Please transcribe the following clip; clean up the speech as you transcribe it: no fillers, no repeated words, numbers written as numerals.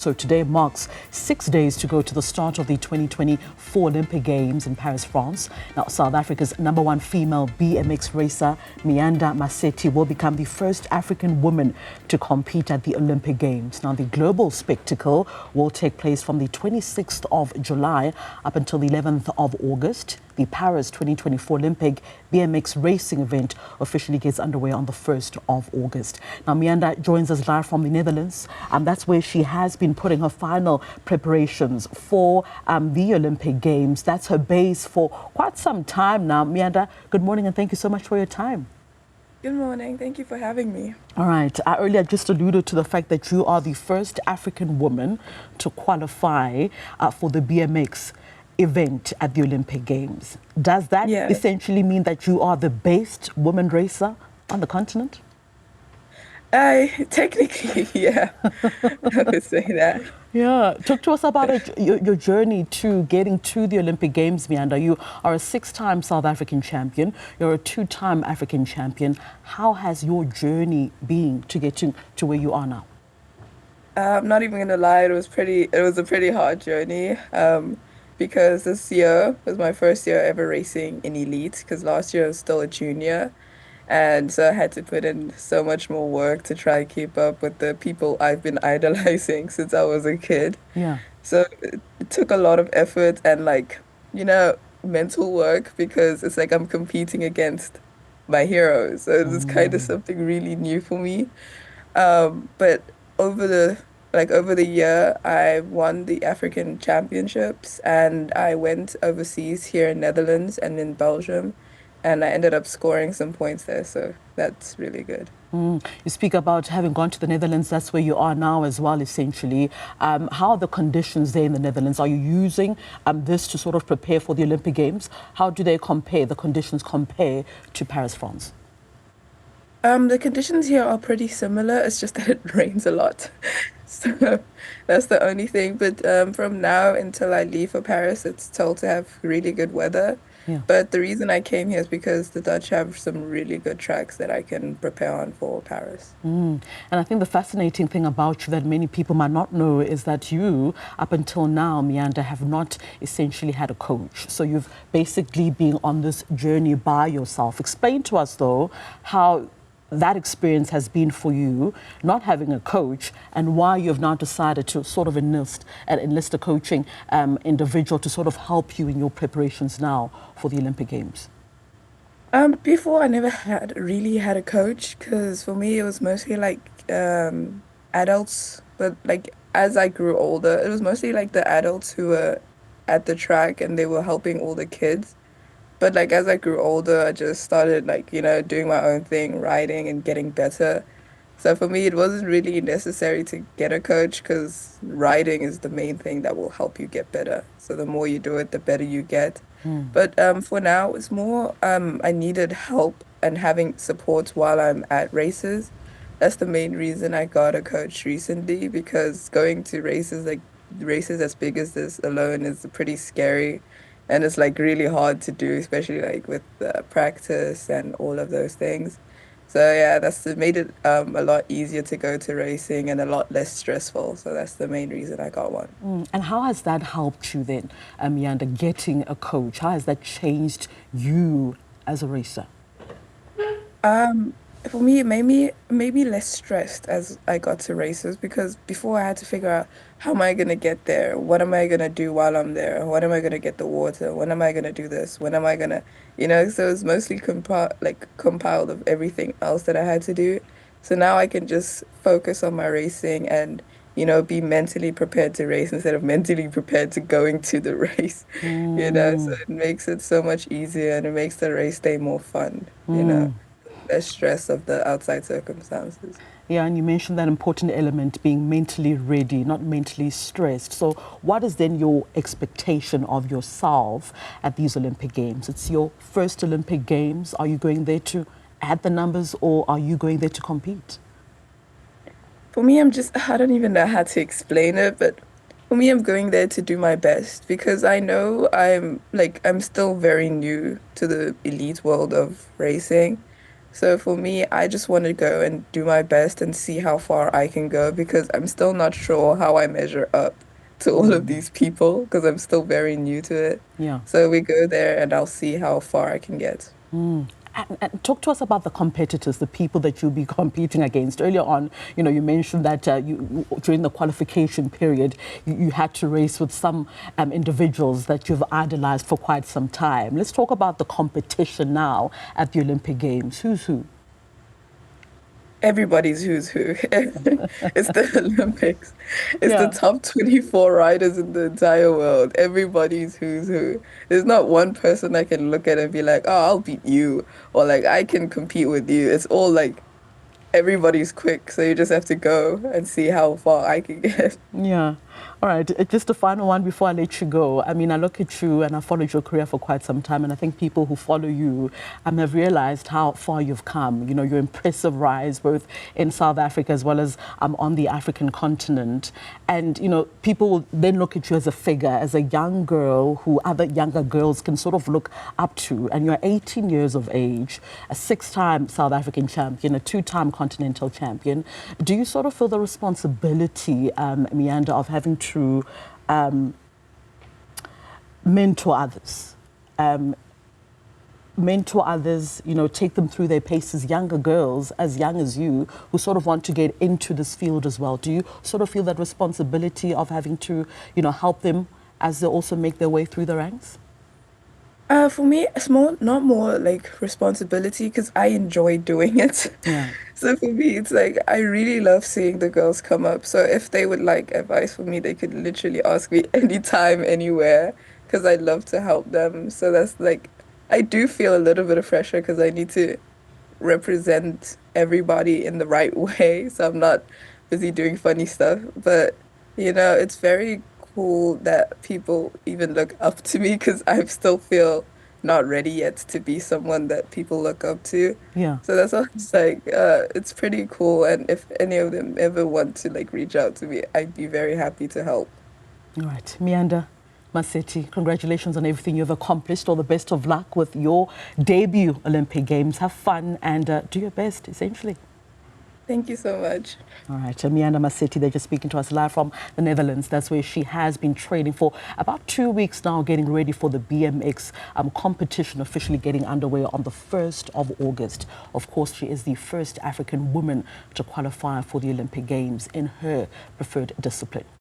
So today marks 6 days to go to the start of the 2024 Olympic Games in Paris, France. Now, South Africa's #1 female BMX racer, Miyanda Maseti, will become the first African woman to compete at the Olympic Games. Now, the global spectacle will take place from the 26th of July up until the 11th of August. The Paris 2024 Olympic BMX Racing event officially gets underway on the 1st of August. Now, Miyanda joins us live from the Netherlands, and that's where she has been putting her final preparations for the Olympic Games. That's her base for quite some time now. Miyanda, good morning and thank you so much for your time. Good morning. Thank you for having me. All right. I earlier just alluded to the fact that you are the first African woman to qualify for the BMX event at the Olympic Games. Does that essentially mean that you are the best woman racer on the continent? Technically, yeah, I would say that. Yeah, talk to us about your journey to getting to the Olympic Games, Miyanda. You are a 6-time South African champion. You're a 2-time African champion. How has your journey been to get to where you are now? I'm not even gonna lie, it was a pretty hard journey. Because this year was my first year ever racing in elite, because last year I was still a junior. And so I had to put in so much more work to try and keep up with the people I've been idolizing since I was a kid. Yeah. So it took a lot of effort and mental work, because it's like I'm competing against my heroes. So it's kind of something really new for me. But over the year, I won the African Championships and I went overseas here in Netherlands and in Belgium. And I ended up scoring some points there, so that's really good. You speak about having gone to the Netherlands, that's where you are now as well, essentially. How are the conditions there in the Netherlands? Are you using this to sort of prepare for the Olympic Games? How do they compare, the conditions compare to Paris, France? The conditions here are pretty similar, it's just that it rains a lot. So that's the only thing. But from now until I leave for Paris, it's told to have really good weather. Yeah. But the reason I came here is because the Dutch have some really good tracks that I can prepare on for Paris. And I think the fascinating thing about you that many people might not know is that you, up until now, Miyanda, have not essentially had a coach. So you've basically been on this journey by yourself. Explain to us, though, how that experience has been for you, not having a coach, and why you've now decided to sort of enlist a coaching individual to sort of help you in your preparations now for the Olympic Games. Before I never really had a coach, because for me it was mostly like adults, but like as I grew older, it was mostly like the adults who were at the track and they were helping all the kids. But like as I grew older, I just started doing my own thing, riding and getting better. So for me, it wasn't really necessary to get a coach, because riding is the main thing that will help you get better. So the more you do it, the better you get. But for now, it's more I needed help and having support while I'm at races. That's the main reason I got a coach recently, because going to races as big as this alone is pretty scary. And it's like really hard to do, especially like with practice and all of those things. So yeah, that's made it a lot easier to go to racing and a lot less stressful. So that's the main reason I got one. And how has that helped you then, Miyanda, getting a coach? How has that changed you as a racer? For me, it made me less stressed as I got to races, because before I had to figure out how am I going to get there? What am I going to do while I'm there? When am I going to get the water? When am I going to do this? When am I going to, so it's mostly compiled of everything else that I had to do. So now I can just focus on my racing and, be mentally prepared to race instead of mentally prepared to going to the race, so it makes it so much easier and it makes the race day more fun, less stress of the outside circumstances. Yeah, and you mentioned that important element, being mentally ready, not mentally stressed. So what is then your expectation of yourself at these Olympic Games? It's your first Olympic Games. Are you going there to add the numbers, or are you going there to compete? For me, I don't even know how to explain it, but for me, I'm going there to do my best, because I know I'm still very new to the elite world of racing. So for me, I just want to go and do my best and see how far I can go because I'm still not sure how I measure up to all of these people because I'm still very new to it. Yeah. So we go there and I'll see how far I can get. And talk to us about the competitors, the people that you'll be competing against. Earlier on, you mentioned that during the qualification period, you had to race with some individuals that you've idolized for quite some time. Let's talk about the competition now at the Olympic Games. Who's who? Everybody's who's who. It's the Olympics. It's the Yeah. top 24 riders in the entire world. Everybody's who's who. There's not one person I can look at and be like, oh, I'll beat you, or like I can compete with you. It's all like everybody's quick, so you just have to go and see how far I can get. Yeah. All right. Just a final one before I let you go. I mean, I look at you and I followed your career for quite some time, and I think people who follow you have realized how far you've come. Your impressive rise both in South Africa as well as on the African continent. And, people will then look at you as a figure, as a young girl who other younger girls can sort of look up to. And you're 18 years of age, a 6-time South African champion, a 2-time continental champion. Do you sort of feel the responsibility, Miyanda, of having to mentor others, take them through their paces, younger girls as young as you who sort of want to get into this field as well? Do you sort of feel that responsibility of having to, help them as they also make their way through the ranks? For me, it's not more like responsibility because I enjoy doing it. Yeah. So for me, it's like I really love seeing the girls come up. So if they would like advice from me, they could literally ask me anytime, anywhere, because I love to help them. So that's like, I do feel a little bit of pressure because I need to represent everybody in the right way. So I'm not busy doing funny stuff. But, it's very cool that people even look up to me because I still feel not ready yet to be someone that people look up to. Yeah. So that's why it's like, it's pretty cool. And if any of them ever want to like reach out to me, I'd be very happy to help. All right. Miyanda Maseti, congratulations on everything you've accomplished. All the best of luck with your debut Olympic Games. Have fun and do your best, essentially. Thank you so much. All right, Miyanda Maseti, they're just speaking to us live from the Netherlands. That's where she has been training for about 2 weeks now, getting ready for the BMX competition, officially getting underway on the 1st of August. Of course, she is the first African woman to qualify for the Olympic Games in her preferred discipline.